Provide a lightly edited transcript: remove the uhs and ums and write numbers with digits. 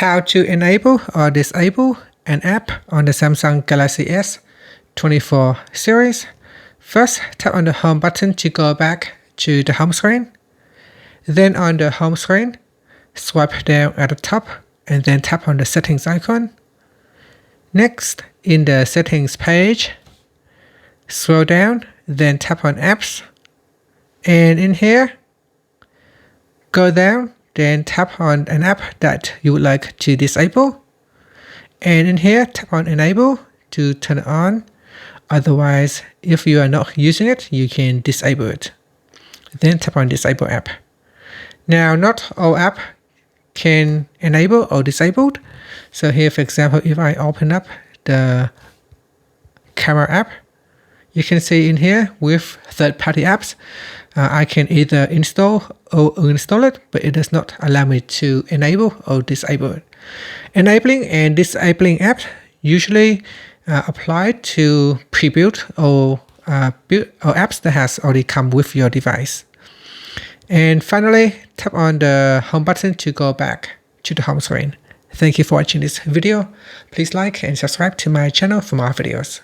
How to enable or disable an app on the Samsung Galaxy S24 series. First, tap on the home button to go back to the home screen. Then on the home screen, swipe down at the top and then tap on the settings icon. Next, in the settings page, scroll down, then tap on apps. And in here, go down, then tap on an app that you would like to disable. And in here, tap on enable to turn it on. Otherwise, if you are not using it, you can disable it. Then tap on disable app. Now, not all apps can enable or disabled. So here, for example, if I open up the camera app, you can see in here with third-party apps, I can either install or uninstall it, but it does not allow me to enable or disable it. Enabling and disabling apps usually apply to pre-built or apps that has already come with your device. And finally, tap on the home button to go back to the home screen. Thank you for watching this video. Please like and subscribe to my channel for more videos.